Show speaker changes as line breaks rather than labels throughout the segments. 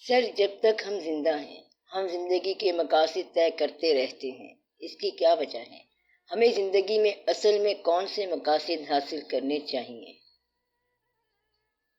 سر، جب تک ہم زندہ ہیں ہم زندگی کے مقاصد طے کرتے رہتے ہیں۔ اس کی کیا وجہ ہے؟ ہمیں زندگی میں اصل میں کون سے مقاصد حاصل کرنے چاہیے؟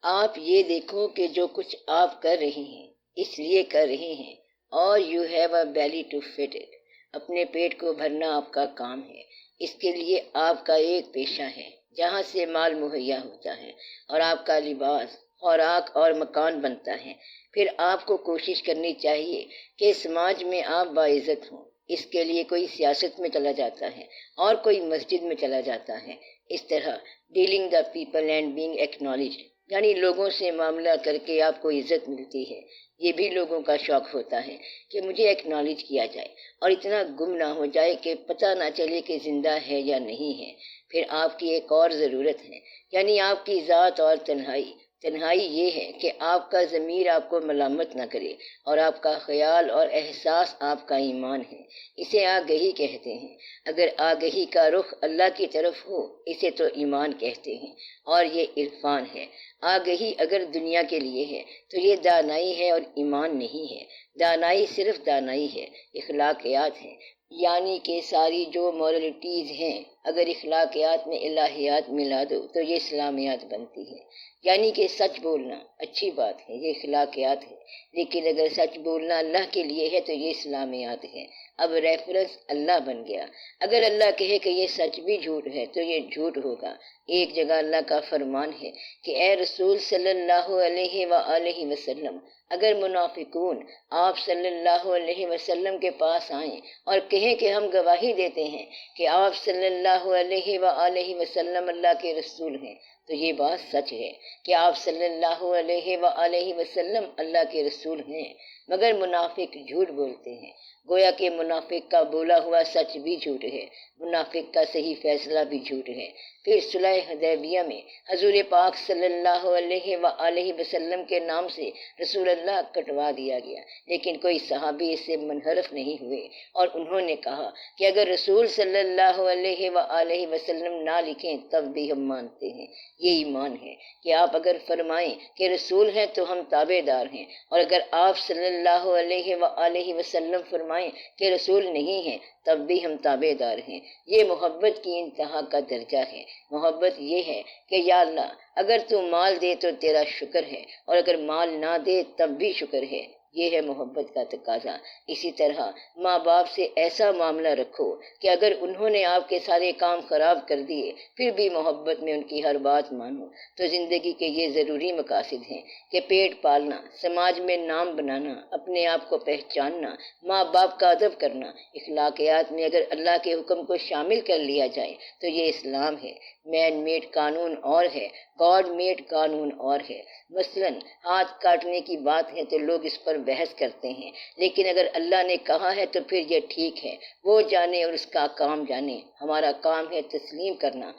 آپ یہ دیکھو کہ جو کچھ آپ کر رہے ہیں اس لیے کر رہے ہیں، اور you have a belly to fit it. اپنے پیٹ کو بھرنا آپ کا کام ہے۔ اس کے لیے آپ کا ایک پیشہ ہے جہاں سے مال مہیا ہوتا ہے، اور آپ کا لباس، خوراک اور مکان بنتا ہے۔ پھر آپ کو کوشش کرنی چاہیے کہ سماج میں آپ باعزت ہوں۔ اس کے لیے کوئی سیاست میں چلا جاتا ہے اور کوئی مسجد میں چلا جاتا ہے۔ اس طرح dealing the people and being acknowledged, یعنی لوگوں سے معاملہ کر کے آپ کو عزت ملتی ہے۔ یہ بھی لوگوں کا شوق ہوتا ہے کہ مجھے ایکنالج کیا جائے، اور اتنا گم نہ ہو جائے کہ پتہ نہ چلے کہ زندہ ہے یا نہیں ہے۔ پھر آپ کی ایک اور ضرورت ہے، یعنی آپ کی ذات اور تنہائی۔ تنہائی یہ ہے کہ آپ کا ضمیر آپ کو ملامت نہ کرے، اور آپ کا خیال اور احساس آپ کا ایمان ہے۔ اسے آگہی کہتے ہیں۔ اگر آگہی کا رخ اللہ کی طرف ہو اسے تو ایمان کہتے ہیں، اور یہ عرفان ہے۔ آگہی اگر دنیا کے لیے ہے تو یہ دانائی ہے اور ایمان نہیں ہے۔ دانائی صرف دانائی ہے، اخلاقیات ہے، یعنی کہ ساری جو مورلٹیز ہیں اگر اخلاقیات میں الہیات ملا دو تو یہ اسلامیات بنتی ہے۔ یعنی کہ سچ بولنا اچھی بات ہے، یہ اخلاقیات ہے، لیکن اگر سچ بولنا اللہ کے لیے ہے تو یہ اسلامیات ہے۔ اب ریفرنس اللہ بن گیا۔ اگر اللہ کہے کہ یہ سچ بھی جھوٹ ہے تو یہ جھوٹ ہوگا۔ ایک جگہ اللہ کا فرمان ہے کہ اے رسول صلی اللہ علیہ وآلہ وسلم، اگر منافقون آپ صلی اللہ علیہ وسلم کے پاس آئیں اور کہیں کہ ہم گواہی دیتے ہیں کہ آپ صلی اللہ علیہ وآلہ وسلم اللہ کے رسول ہیں، تو یہ بات سچ ہے کہ آپ صلی اللہ علیہ وآلہ وسلم اللہ کے رسول ہیں، مگر منافق جھوٹ بولتے ہیں۔ گویا کہ منافق کا بولا ہوا سچ بھی جھوٹ ہے، منافق کا صحیح فیصلہ بھی جھوٹ ہے۔ پھر صلح حدیبیہ میں حضور پاک صلی اللہ علیہ وآلہ وسلم کے نام سے رسول اللہ کٹوا دیا گیا، لیکن کوئی صحابی اس سے منحرف نہیں ہوئے، اور انہوں نے کہا کہ اگر رسول صلی اللہ علیہ وآلہ وسلم نہ لکھیں تب بھی ہم مانتے ہیں۔ یہ ایمان ہے کہ آپ اگر فرمائیں کہ رسول ہیں تو ہم تابع دار ہیں، اور اگر آپ صلی اللہ علیہ وآلہ وسلم فرمائیں کہ رسول نہیں ہیں تب بھی ہم تابع دار ہیں۔ یہ محبت کی انتہا کا درجہ ہے۔ محبت یہ ہے کہ یا اللہ اگر تو مال دے تو تیرا شکر ہے، اور اگر مال نہ دے تب بھی شکر ہے۔ یہ ہے محبت کا تقاضا۔ اسی طرح ماں باپ سے ایسا معاملہ رکھو کہ اگر انہوں نے آپ کے سارے کام خراب کر دیے پھر بھی محبت میں ان کی ہر بات مانو۔ تو زندگی کے یہ ضروری مقاصد ہیں کہ پیٹ پالنا، سماج میں نام بنانا، اپنے آپ کو پہچاننا، ماں باپ کا ادب کرنا۔ اخلاقیات میں اگر اللہ کے حکم کو شامل کر لیا جائے تو یہ اسلام ہے۔ مین میڈ قانون اور ہے، گاڈ میڈ قانون اور ہے۔ مثلاً ہاتھ کاٹنے کی بات ہے تو لوگ اس پر بحث کرتے ہیں، لیکن اگر اللہ نے کہا ہے تو پھر یہ ٹھیک ہے، وہ جانے اور اس کا کام جانے۔ ہمارا کام ہے تسلیم کرنا۔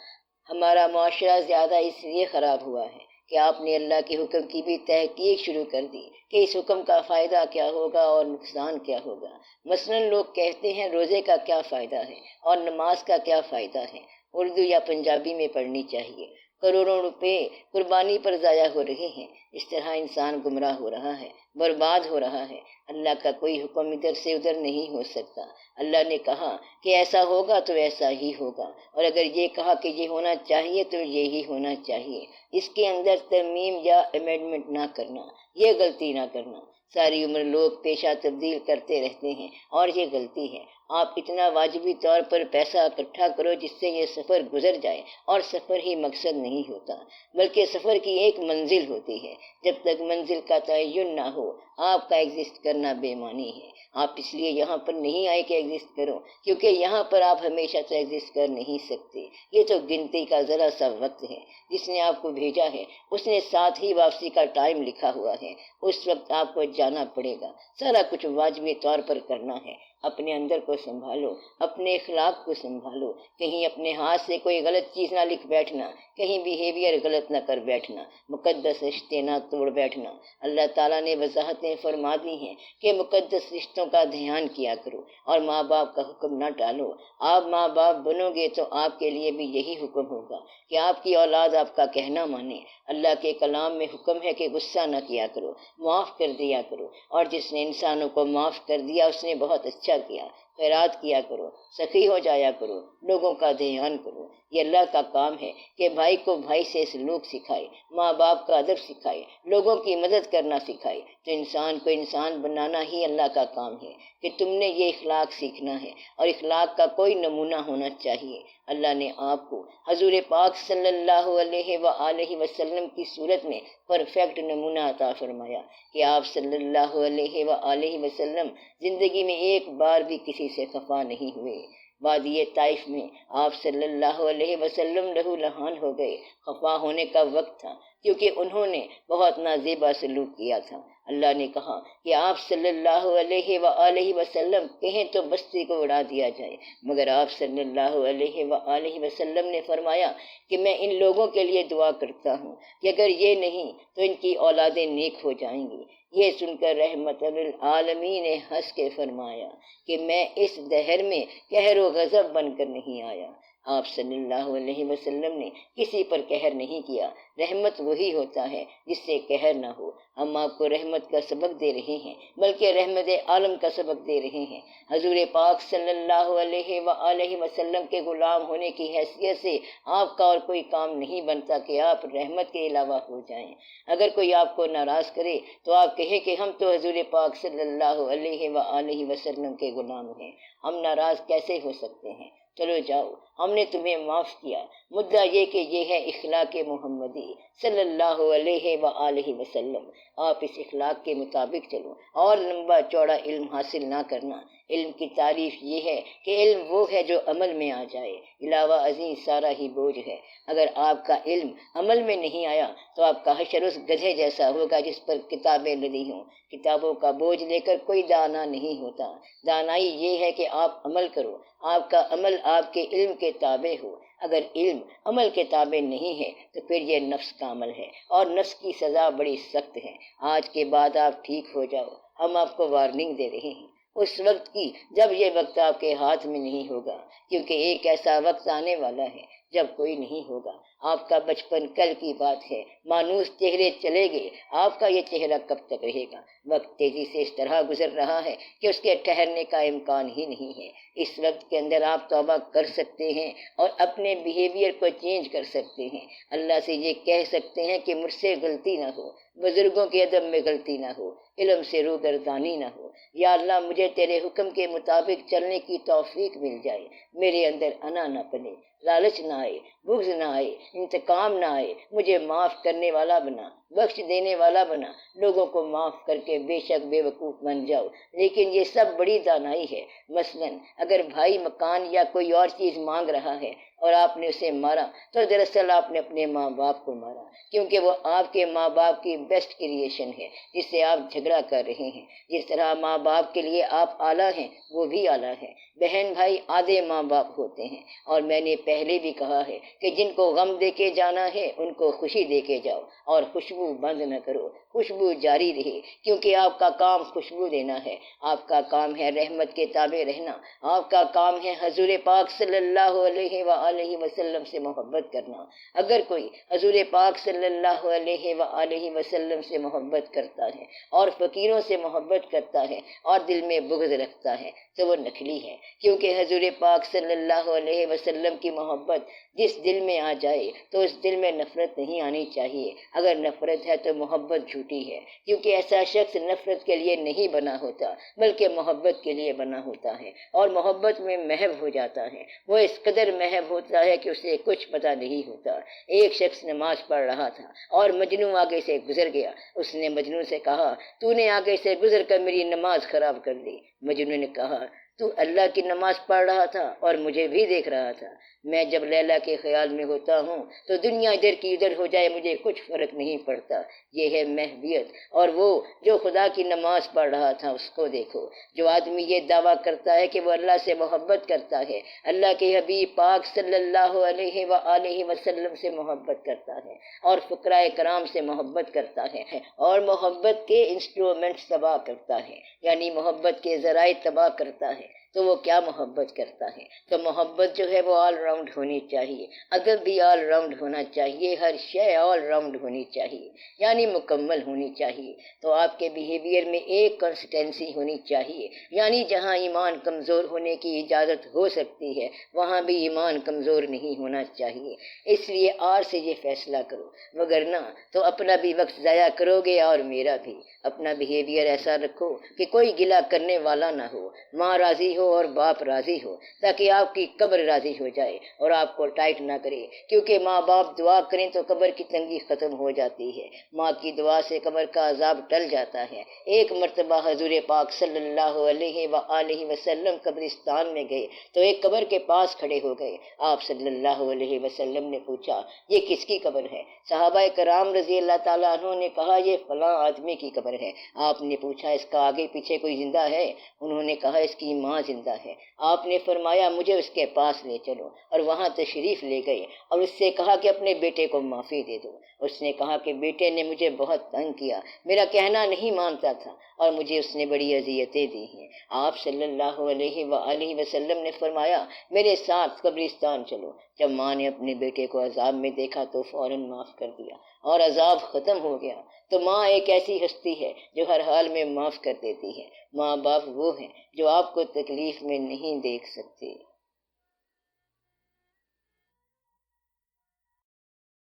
ہمارا معاشرہ زیادہ اس لیے خراب ہوا ہے کہ آپ نے اللہ کے حکم کی بھی تحقیق شروع کر دی کہ اس حکم کا فائدہ کیا ہوگا اور نقصان کیا ہوگا۔ مثلاً لوگ کہتے ہیں روزے کا کیا فائدہ ہے اور نماز کا کیا فائدہ ہے، اردو یا پنجابی میں پڑھنی چاہیے۔ کروڑوں روپے قربانی پر ضائع ہو رہے ہیں۔ اس طرح انسان گمراہ ہو رہا ہے، برباد ہو رہا ہے۔ اللہ کا کوئی حکم ادھر سے ادھر نہیں ہو سکتا۔ اللہ نے کہا کہ ایسا ہوگا تو ایسا ہی ہوگا، اور اگر یہ کہا کہ یہ ہونا چاہیے تو یہی ہونا چاہیے۔ اس کے اندر ترمیم یا امینڈمنٹ نہ کرنا، یہ غلطی نہ کرنا۔ ساری عمر لوگ پیشہ تبدیل کرتے رہتے ہیں، اور یہ غلطی ہے۔ آپ اتنا واجبی طور پر پیسہ اکٹھا کرو جس سے یہ سفر گزر جائے، اور سفر ہی مقصد نہیں ہوتا بلکہ سفر کی ایک منزل ہوتی ہے۔ جب تک منزل کا تعین نہ ہو آپ کا ایگزسٹ کرنا بے معنی ہے۔ آپ اس لیے یہاں پر نہیں آئے کہ ایگزسٹ کرو، کیونکہ یہاں پر آپ ہمیشہ سے ایگزسٹ کر نہیں سکتے۔ یہ تو گنتی کا ذرا سا وقت ہے۔ جس نے آپ کو بھیجا ہے اس نے ساتھ ہی واپسی کا ٹائم لکھا ہوا ہے۔ اس وقت آپ کو جانا پڑے گا۔ سارا کچھ واجبی طور پر کرنا ہے۔ اپنے اندر کو سنبھالو، اپنے اخلاق کو سنبھالو، کہیں اپنے ہاتھ سے کوئی غلط چیز نہ لکھ بیٹھنا، کہیں بیہیویئر غلط نہ کر بیٹھنا، مقدس رشتے نہ توڑ بیٹھنا۔ اللہ تعالیٰ نے وضاحتیں فرما دی ہیں کہ مقدس رشتوں کا دھیان کیا کرو اور ماں باپ کا حکم نہ ٹالو۔ آپ ماں باپ بنو گے تو آپ کے لیے بھی یہی حکم ہوگا کہ آپ کی اولاد آپ کا کہنا مانے۔ اللہ کے کلام میں حکم ہے کہ غصہ نہ کیا کرو، معاف کر دیا کرو، اور جس نے انسانوں کو معاف کر دیا اس نے بہت اچھا کیا۔ خیرات کیا کرو، سخی ہو جایا کرو، لوگوں کا دھیان کرو۔ یہ اللہ کا کام ہے کہ بھائی کو بھائی سے سلوک سکھائے، ماں باپ کا ادب سکھائے، لوگوں کی مدد کرنا سکھائے۔ تو انسان کو انسان بنانا ہی اللہ کا کام ہے کہ تم نے یہ اخلاق سیکھنا ہے اور اخلاق کا کوئی نمونہ ہونا چاہیے۔ اللہ نے آپ کو حضور پاک صلی اللہ علیہ وآلہ وسلم کی صورت میں پرفیکٹ نمونہ عطا فرمایا کہ آپ صلی اللہ علیہ وآلہ وسلم زندگی میں ایک بار بھی کسی سے خفا نہیں ہوئے۔ وادی طائف میں آپ صلی اللہ علیہ وسلم لہو لہان ہو گئے۔ خفا ہونے کا وقت تھا کیونکہ انہوں نے بہت نازیبا سلوک کیا تھا۔ اللہ نے کہا کہ آپ صلی اللہ علیہ وآلہ وسلم کہیں تو بستی کو اڑا دیا جائے، مگر آپ صلی اللہ علیہ وآلہ وسلم نے فرمایا کہ میں ان لوگوں کے لیے دعا کرتا ہوں کہ اگر یہ نہیں تو ان کی اولادیں نیک ہو جائیں گی۔ یہ سن کر رحمت للعالمین نے ہنس کے فرمایا کہ میں اس دہر میں قہر و غضب بن کر نہیں آیا۔ آپ صلی اللہ علیہ وسلم نے کسی پر قہر نہیں کیا۔ رحمت وہی ہوتا ہے جس سے قہر نہ ہو۔ ہم آپ کو رحمت کا سبق دے رہے ہیں، بلکہ رحمت عالم کا سبق دے رہے ہیں۔ حضور پاک صلی اللہ علیہ وآلہ وسلم کے غلام ہونے کی حیثیت سے آپ کا اور کوئی کام نہیں بنتا کہ آپ رحمت کے علاوہ ہو جائیں۔ اگر کوئی آپ کو ناراض کرے تو آپ کہیں کہ ہم تو حضور پاک صلی اللہ علیہ وآلہ وسلم کے غلام ہیں، ہم ناراض کیسے ہو سکتے ہیں؟ چلو جاؤ، ہم نے تمہیں معاف کیا۔ مدعا یہ کہ یہ ہے اخلاق محمدی صلی اللہ علیہ وآلہ وسلم۔ آپ اس اخلاق کے مطابق چلو اور لمبا چوڑا علم حاصل نہ کرنا۔ علم کی تعریف یہ ہے کہ علم وہ ہے جو عمل میں آ جائے، علاوہ ازیں سارا ہی بوجھ ہے۔ اگر آپ کا علم عمل میں نہیں آیا تو آپ کا حشر اس گدھے جیسا ہوگا جس پر کتابیں لدی ہوں۔ کتابوں کا بوجھ لے کر کوئی دانا نہیں ہوتا۔ دانائی یہ ہے کہ آپ عمل کرو، آپ کا عمل آپ کے علم کے تابع ہو۔ اگر علم عمل کے تابع نہیں ہے تو پھر یہ نفس کا عمل ہے اور نفس کی سزا بڑی سخت ہے۔ آج کے بعد آپ ٹھیک ہو جاؤ، ہم آپ کو وارننگ دے رہے ہیں اس وقت کی جب یہ وقت آپ کے ہاتھ میں نہیں ہوگا، کیونکہ ایک ایسا وقت آنے والا ہے جب کوئی نہیں ہوگا۔ آپ کا بچپن کل کی بات ہے، مانوس چہرے چلے گئے، آپ کا یہ چہرہ کب تک رہے گا؟ وقت تیزی سے اس طرح گزر رہا ہے کہ اس کے ٹھہرنے کا امکان ہی نہیں ہے۔ اس وقت کے اندر آپ توبہ کر سکتے ہیں اور اپنے بیہیویئر کو چینج کر سکتے ہیں۔ اللہ سے یہ کہہ سکتے ہیں کہ مجھ سے غلطی نہ ہو، بزرگوں کے ادب میں غلطی نہ ہو، علم سے روگردانی نہ ہو۔ یا اللہ مجھے تیرے حکم کے مطابق چلنے کی توفیق مل جائے، میرے اندر انا نہ بنے، لالچ نہ آئے، بغض نہ آئے، انتقام نہ آئے، مجھے معاف کرنے والا بنا، بخش دینے والا بنا۔ لوگوں کو معاف کر کے بے شک بے وقوف بن جاؤ، لیکن یہ سب بڑی دانائی ہے۔ مثلاً اگر بھائی مکان یا کوئی اور چیز مانگ رہا ہے اور آپ نے اسے مارا تو دراصل آپ نے اپنے ماں باپ کو مارا، کیونکہ وہ آپ کے ماں باپ کی بیسٹ کریشن ہے جس سے آپ جھگڑا کر رہے ہیں۔ جس طرح ماں باپ کے لیے آپ اعلیٰ ہیں وہ بھی اعلیٰ ہیں۔ بہن بھائی آدھے ماں باپ ہوتے ہیں، اور میں نے پہلے بھی کہا ہے کہ جن کو غم دے کے جانا ہے ان کو خوشی دے کے جاؤ، اور خوشبو بند نہ کرو، خوشبو جاری رہے، کیونکہ آپ کا کام خوشبو دینا ہے۔ آپ کا کام ہے رحمت کے تابع رہنا، آپ کا کام ہے حضور پاک صلی اللہ علیہ وآلہ وسلم سے محبت کرنا۔ اگر کوئی حضور پاک صلی اللہ علیہ وآلہ وسلم سے محبت کرتا ہے اور فقیروں سے محبت کرتا ہے اور دل میں بغض رکھتا ہے تو وہ نکلی ہے، کیونکہ حضور پاک صلی اللہ علیہ وسلم کی محبت جس دل میں آ جائے تو اس دل میں نفرت نہیں آنی چاہیے۔ اگر نفرت ہے تو محبت جھوٹی ہے، کیونکہ ایسا شخص نفرت کے لیے نہیں بنا ہوتا بلکہ محبت کے لیے بنا ہوتا ہے، اور محبت میں محو ہو جاتا ہے۔ وہ اس قدر محو ہوتا ہے کہ اسے کچھ پتہ نہیں ہوتا۔ ایک شخص نماز پڑھ رہا تھا اور مجنوں آگے سے گزر گیا۔ اس نے مجنوں سے کہا، تو نے آگے سے گزر کر میری نماز خراب کر دی۔ مجنوں نے کہا، تو اللہ کی نماز پڑھ رہا تھا اور مجھے بھی دیکھ رہا تھا۔ میں جب لیلا کے خیال میں ہوتا ہوں تو دنیا ادھر کی ادھر ہو جائے مجھے کچھ فرق نہیں پڑتا۔ یہ ہے محویت۔ اور وہ جو خدا کی نماز پڑھ رہا تھا اس کو دیکھو۔ جو آدمی یہ دعویٰ کرتا ہے کہ وہ اللہ سے محبت کرتا ہے، اللہ کے حبیب پاک صلی اللہ علیہ وآلہ وسلم سے محبت کرتا ہے اور فقراء کرام سے محبت کرتا ہے اور محبت کے انسٹرومنٹس تباہ کرتا ہے، یعنی محبت کے ذرائع تباہ کرتا ہے، تو وہ کیا محبت کرتا ہے؟ تو محبت جو ہے وہ آل راؤنڈ ہونی چاہیے، ادب بھی آل راؤنڈ ہونا چاہیے، ہر شے آل راؤنڈ ہونی چاہیے، یعنی مکمل ہونی چاہیے۔ تو آپ کے بیہیویئر میں ایک کنسسٹنسی ہونی چاہیے، یعنی جہاں ایمان کمزور ہونے کی اجازت ہو سکتی ہے وہاں بھی ایمان کمزور نہیں ہونا چاہیے۔ اس لیے آج سے یہ فیصلہ کرو، وگرنہ تو اپنا بھی وقت ضائع کرو گے اور میرا بھی۔ اپنا بیہیویئر ایسا رکھو کہ کوئی گلہ کرنے والا نہ ہو، ماں راضی ہو اور باپ راضی ہو، تاکہ آپ کی قبر راضی ہو جائے اور آپ کو ٹائٹ نہ کرے، کیونکہ ماں باپ دعا کریں تو قبر کی تنگی ختم ہو جاتی ہے، ماں کی دعا سے قبر کا عذاب ٹل جاتا ہے۔ ایک مرتبہ حضور پاک صلی اللہ علیہ وآلہ وسلم قبرستان میں گئے تو ایک قبر کے پاس کھڑے ہو گئے۔ آپ صلی اللہ علیہ وسلم نے پوچھا یہ کس کی قبر ہے؟ صحابہ کرام رضی اللہ تعالیٰ عنہ نے کہا یہ فلاں آدمی کی قبر ہے۔ آپ نے پوچھا اس کا آگے پیچھے کوئی زندہ ہے؟ انہوں نے کہا اس کی ماں زندہ ہے۔ آپ نے فرمایا مجھے اس کے پاس لے چلو، اور وہاں تشریف لے گئے اور اس سے کہا کہ اپنے بیٹے کو معافی دے دو۔ اس نے کہا کہ بیٹے نے مجھے بہت تنگ کیا، میرا کہنا نہیں مانتا تھا اور مجھے اس نے بڑی اذیتیں دی ہیں۔ آپ صلی اللہ علیہ وآلہ وسلم نے فرمایا میرے ساتھ قبرستان چلو۔ جب ماں نے اپنے بیٹے کو عذاب میں دیکھا تو فوراً معاف کر دیا اور عذاب ختم ہو گیا۔ تو ماں ایک ایسی ہستی ہے جو ہر حال میں معاف کر دیتی ہے۔ ماں باپ وہ ہیں جو آپ کو تکلیف میں نہیں دیکھ سکتے۔